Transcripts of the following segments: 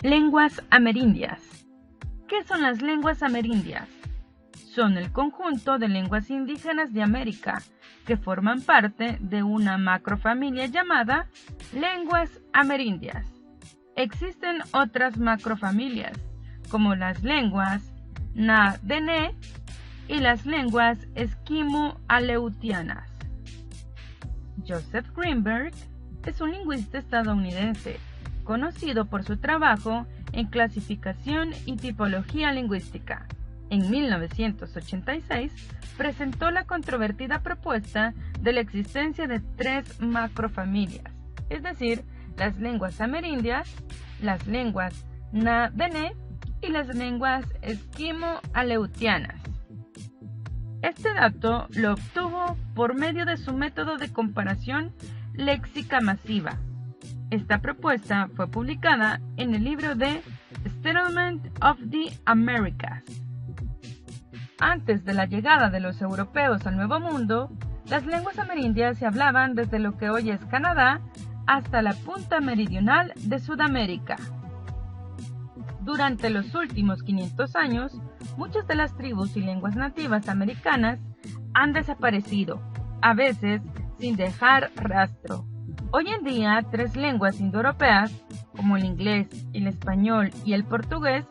Lenguas amerindias. ¿Qué son las lenguas amerindias? Son el conjunto de lenguas indígenas de América que forman parte de una macrofamilia llamada lenguas amerindias. Existen otras macrofamilias, como las lenguas na-dene y las lenguas esquimo-aleutianas. Joseph Greenberg es un lingüista estadounidense, conocido por su trabajo en clasificación y tipología lingüística. En 1986 presentó la controvertida propuesta de la existencia de 3 macrofamilias, es decir, las lenguas amerindias, las lenguas na-dene y las lenguas esquimo-aleutianas. Este dato lo obtuvo por medio de su método de comparación léxica masiva. Esta propuesta fue publicada en el libro de Settlement of the Americas. Antes de la llegada de los europeos al Nuevo Mundo, las lenguas amerindias se hablaban desde lo que hoy es Canadá hasta la punta meridional de Sudamérica. Durante los últimos 500 años, muchas de las tribus y lenguas nativas americanas han desaparecido, a veces sin dejar rastro. Hoy en día, 3 lenguas indoeuropeas, como el inglés, el español y el portugués,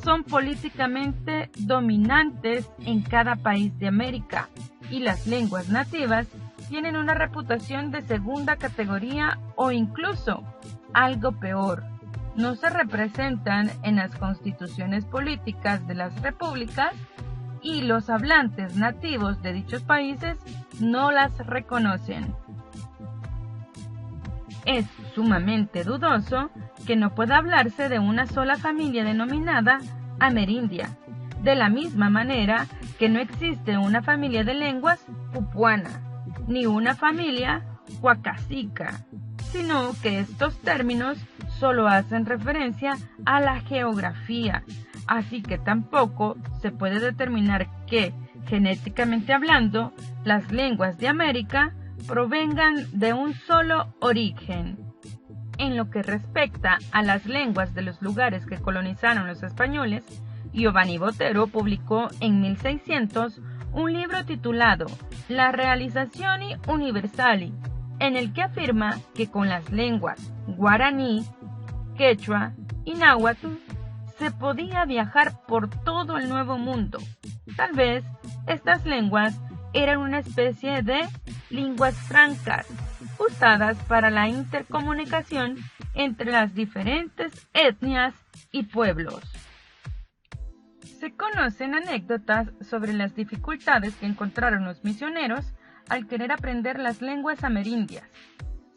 son políticamente dominantes en cada país de América, y las lenguas nativas tienen una reputación de segunda categoría o incluso algo peor. No se representan en las constituciones políticas de las repúblicas y los hablantes nativos de dichos países no las reconocen. Es sumamente dudoso que no pueda hablarse de una sola familia denominada amerindia, de la misma manera que no existe una familia de lenguas pupuana, ni una familia huacacica, sino que estos términos solo hacen referencia a la geografía, así que tampoco se puede determinar que, genéticamente hablando, las lenguas de América provengan de un solo origen. En lo que respecta a las lenguas de los lugares que colonizaron los españoles, Giovanni Botero publicó en 1600 un libro titulado La Realizazioni Universali, en el que afirma que con las lenguas guaraní, quechua y náhuatl se podía viajar por todo el Nuevo Mundo. Tal vez estas lenguas eran una especie de lenguas francas, usadas para la intercomunicación entre las diferentes etnias y pueblos. Se conocen anécdotas sobre las dificultades que encontraron los misioneros al querer aprender las lenguas amerindias.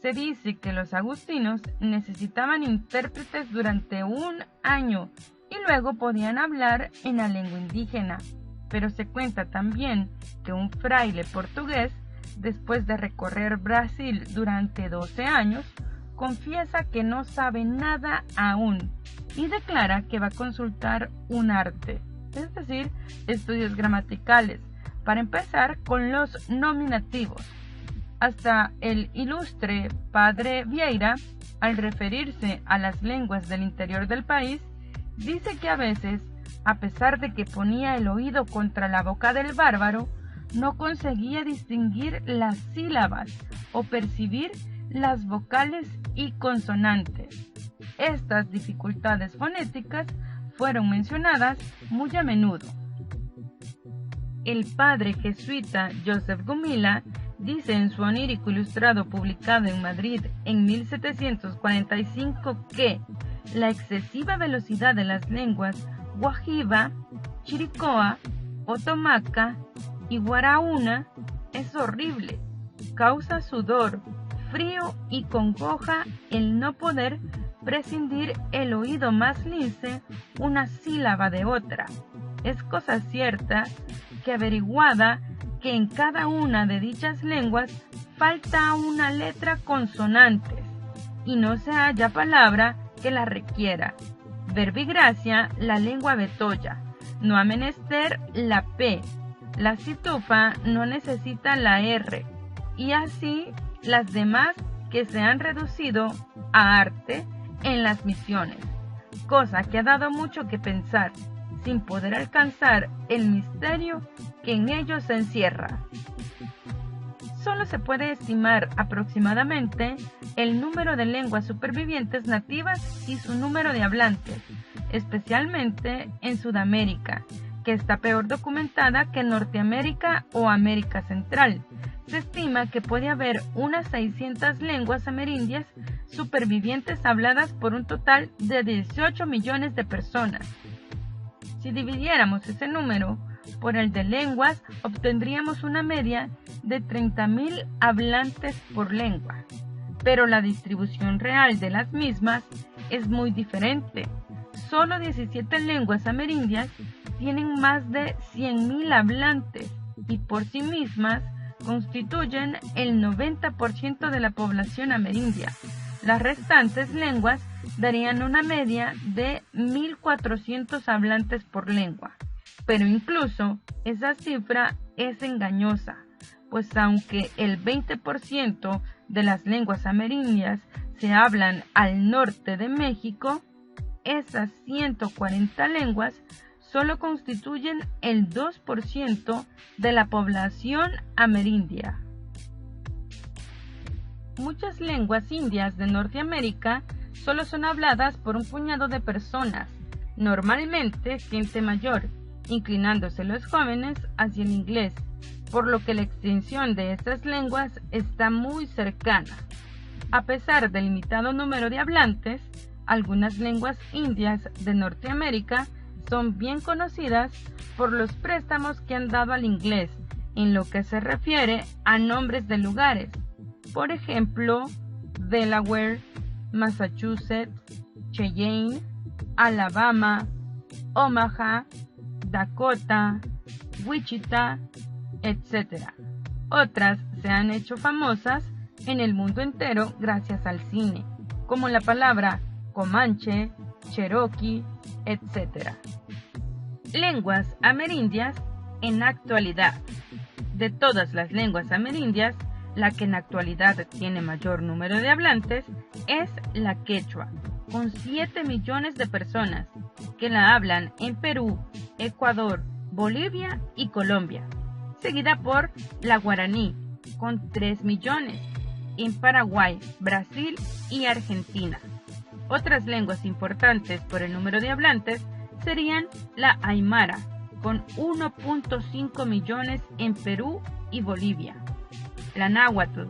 Se dice que los agustinos necesitaban intérpretes durante 1 año y luego podían hablar en la lengua indígena, pero se cuenta también que un fraile portugués, después de recorrer Brasil durante 12 años, confiesa que no sabe nada aún y declara que va a consultar un arte, es decir, estudios gramaticales, para empezar con los nominativos. Hasta el ilustre padre Vieira, al referirse a las lenguas del interior del país, dice que a veces, a pesar de que ponía el oído contra la boca del bárbaro, no conseguía distinguir las sílabas o percibir las vocales y consonantes. Estas dificultades fonéticas fueron mencionadas muy a menudo. El padre jesuita Joseph Gumila dice en su onírico ilustrado publicado en Madrid en 1745 que la excesiva velocidad de las lenguas guajiba, chiricoa, otomaca y guaraúna es horrible, causa sudor, frío y congoja el no poder prescindir el oído más lince una sílaba de otra. Es cosa cierta que averiguada que en cada una de dichas lenguas falta una letra consonante y no se halla palabra que la requiera. Verbigracia la lengua betoya, no ha menester la P, la situfa no necesita la R, y así las demás que se han reducido a arte en las misiones. cosa que ha dado mucho que pensar, sin poder alcanzar el misterio que en ellos se encierra. Solo se puede estimar aproximadamente el número de lenguas supervivientes nativas y su número de hablantes, especialmente en Sudamérica, que está peor documentada que en Norteamérica o América Central. Se estima que puede haber unas 600 lenguas amerindias supervivientes habladas por un total de 18 millones de personas. Si dividiéramos ese número por el de lenguas, obtendríamos una media de 30.000 hablantes por lengua, pero la distribución real de las mismas es muy diferente. Solo 17 lenguas amerindias tienen más de 100.000 hablantes y por sí mismas constituyen el 90% de la población amerindia. Las restantes lenguas darían una media de 1.400 hablantes por lengua. Pero incluso esa cifra es engañosa, pues aunque el 20% de las lenguas amerindias se hablan al norte de México, esas 140 lenguas solo constituyen el 2% de la población amerindia. Muchas lenguas indias de Norteamérica solo son habladas por un puñado de personas, normalmente gente mayor, inclinándose los jóvenes hacia el inglés, por lo que la extinción de estas lenguas está muy cercana. A pesar del limitado número de hablantes, algunas lenguas indias de Norteamérica son bien conocidas por los préstamos que han dado al inglés en lo que se refiere a nombres de lugares. Por ejemplo, Delaware, Massachusetts, Cheyenne, Alabama, Omaha, Dakota, Wichita, etc. Otras se han hecho famosas en el mundo entero gracias al cine, como la palabra Comanche, Cherokee, etc. Lenguas amerindias en actualidad. De todas las lenguas amerindias, la que en actualidad tiene mayor número de hablantes es la quechua, con 7 millones de personas que la hablan en Perú, Ecuador, Bolivia y Colombia, seguida por la guaraní, con 3 millones, en Paraguay, Brasil y Argentina. Otras lenguas importantes por el número de hablantes serían la aymara, con 1.5 millones en Perú y Bolivia, la náhuatl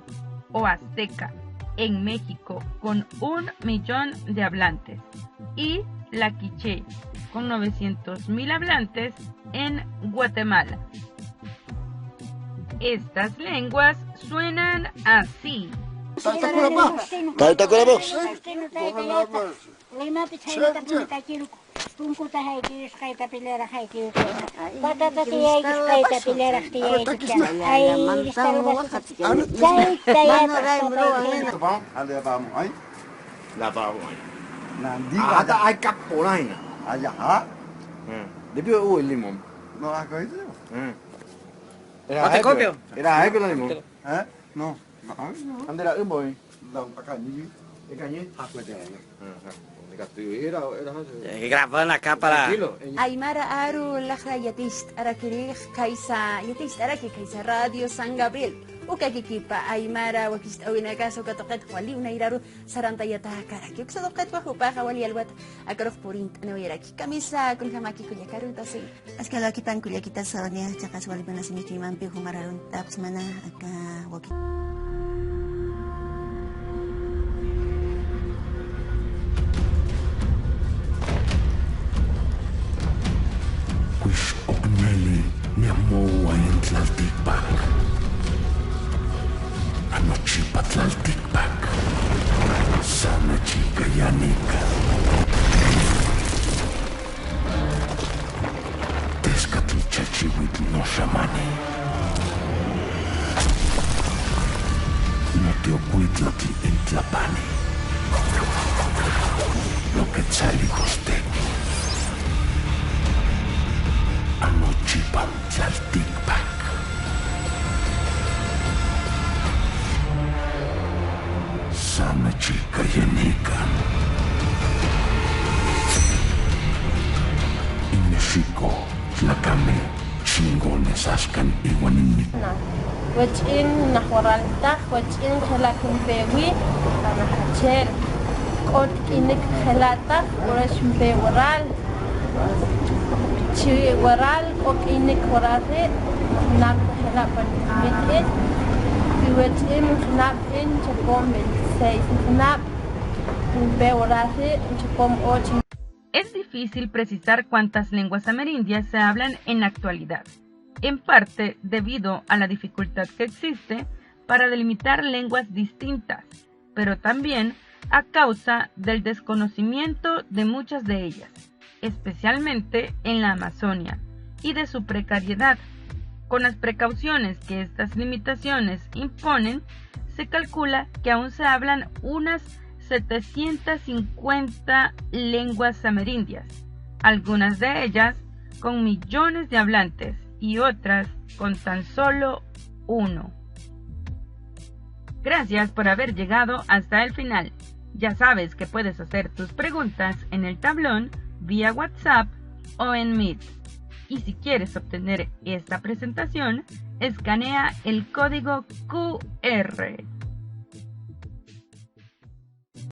o azteca en México con 1 millón de hablantes y la quiché con 900.000 hablantes en Guatemala. Estas lenguas suenan así. Te copio. Era hay que lo limón. No. Andera boy. No, acá ni. ¿De cañé? Graban acá para Aymara Aru Laja Yatist Arakirij Kaisa Yatist Araki Kaisa Radio San Gabriel Ukakikipa Aymara Wakist Awinakaso Katoket Wali Unairaru Sarantayata Karaki Uksadoket Wahupaja Wali Alwat Akarok Purint Anawiraki Kamisa Kunhamaki Kuyakaru Tasi Askalo kitan kuyakita sonia chakas wali manasimi mampi humararun taps mana aka waki Wish Okneli Miamoa en Tlaltikpak. Anoche pa Tlaltikpak. Sana chica Yanika. Tezcatl chachiwit no shamani. saskan iwan. Wajin nahwaralta, wajin khalakin bewi, tanah hachel. Kot inik khalata, urash bewaral. Chi waral, ok inik warare, nak khalapan mitit. Wajin khalapin chapom seis khalap. Bewarare chapom ocho. Es difícil precisar cuántas lenguas amerindias se hablan en la actualidad, en parte debido a la dificultad que existe para delimitar lenguas distintas, pero también a causa del desconocimiento de muchas de ellas, especialmente en la Amazonia, y de su precariedad. Con las precauciones que estas limitaciones imponen, se calcula que aún se hablan unas 750 lenguas amerindias, algunas de ellas con millones de hablantes y otras con tan solo uno. Gracias por haber llegado hasta el final. Ya sabes que puedes hacer tus preguntas en el tablón vía WhatsApp o en Meet. Y si quieres obtener esta presentación, escanea el código QR.